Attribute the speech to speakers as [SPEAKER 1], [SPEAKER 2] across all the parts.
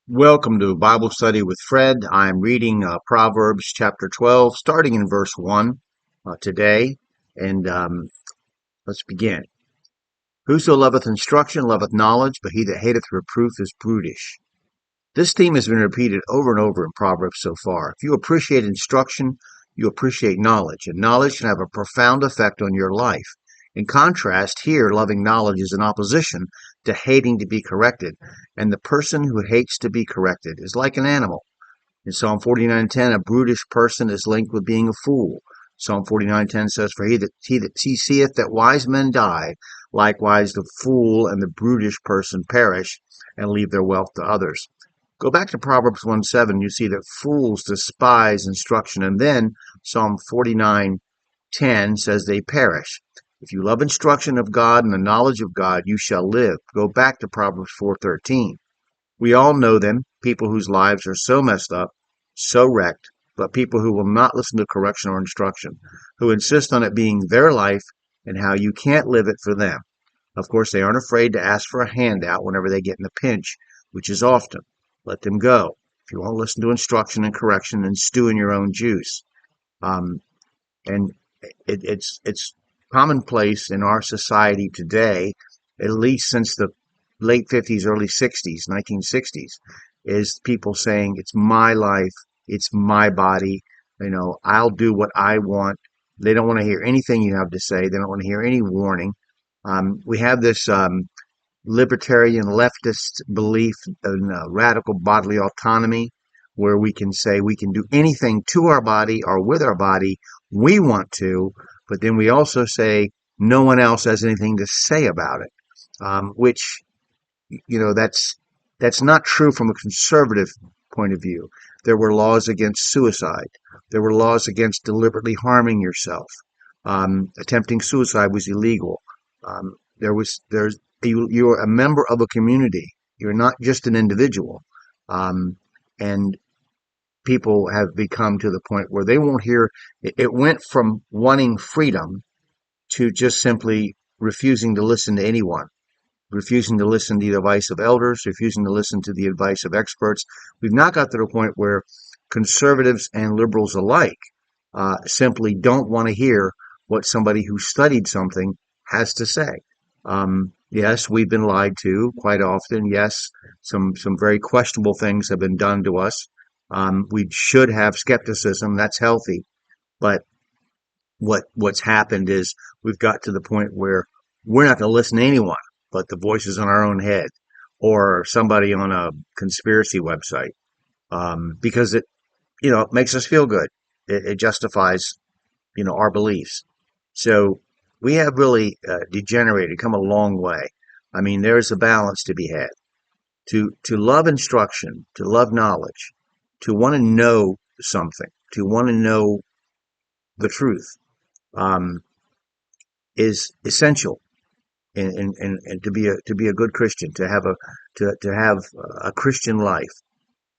[SPEAKER 1] Welcome to Bible Study with Fred. I'm reading Proverbs chapter 12, starting in verse 1 today. And let's begin. Whoso loveth instruction loveth knowledge, but he that hateth reproof is brutish. This theme has been repeated over and over in Proverbs so far. If you appreciate instruction, you appreciate knowledge, and knowledge can have a profound effect on your life. In contrast, here, loving knowledge is in opposition to hating to be corrected, and the person who hates to be corrected is like an animal. In Psalm 49:10, a brutish person is linked with being a fool. Psalm 49:10 says, For he seeth that wise men die, likewise the fool and the brutish person perish and leave their wealth to others. Go back to Proverbs 1:7, you see that fools despise instruction. And then Psalm 49:10 says they perish. If you love instruction of God and the knowledge of God, you shall live. Go back to Proverbs 4:13. We all know them, people whose lives are so messed up, so wrecked, but people who will not listen to correction or instruction, who insist on it being their life and how you can't live it for them. Of course, they aren't afraid to ask for a handout whenever they get in a pinch, which is often. Let them go. If you won't listen to instruction and correction, then stew in your own juice. Um, and it's commonplace in our society today, at least since the late 50s, early 60s, 1960s, is people saying, it's my life, it's my body, I'll do what I want. They don't want to hear anything you have to say. They don't want to hear any warning. We have this libertarian leftist belief in radical bodily autonomy, where we can say we can do anything to our body or with our body we want to, but then we also say no one else has anything to say about it, which that's not true from a conservative point of view. There were laws against suicide. There were laws against deliberately harming yourself. Attempting suicide was illegal. You're a member of a community. You're not just an individual. And people have become to the point where they won't hear. It went from wanting freedom to just simply refusing to listen to anyone, refusing to listen to the advice of elders, refusing to listen to the advice of experts. We've now got to the point where conservatives and liberals alike simply don't want to hear what somebody who studied something has to say. Yes, we've been lied to quite often. Yes, some very questionable things have been done to us. We should have skepticism. That's healthy. But what's happened is we've got to the point where we're not going to listen to anyone but the voices in our own head or somebody on a conspiracy website, because it makes us feel good. It justifies our beliefs. So we have really degenerated, come a long way. I mean, there's a balance to be had. To love instruction, to love knowledge, to want to know something, to want to know the truth, um, is essential. And to be a good Christian, to have a Christian life.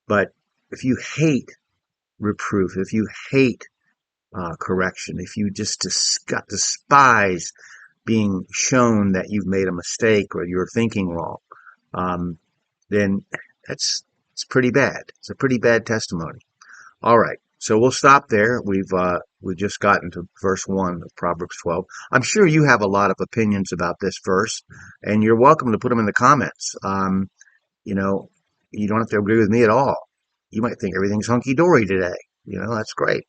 [SPEAKER 1] But if you hate reproof, if you hate correction, if you just despise being shown that you've made a mistake or you're thinking wrong, um, then it's pretty bad. It's a pretty bad testimony. All right, so we'll stop there. We've just gotten to verse 1 of Proverbs 12. I'm sure you have a lot of opinions about this verse, and you're welcome to put them in the comments. You know, you don't have to agree with me at all. You might think everything's hunky dory today. That's great.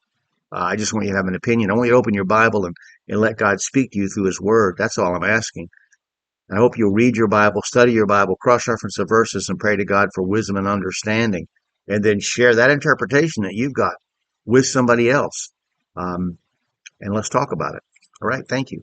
[SPEAKER 1] I just want you to have an opinion. I want you to open your Bible and let God speak to you through His Word. That's all I'm asking. I hope you'll read your Bible, study your Bible, cross-reference the verses, and pray to God for wisdom and understanding, and then share that interpretation that you've got with somebody else. And let's talk about it. All right. Thank you.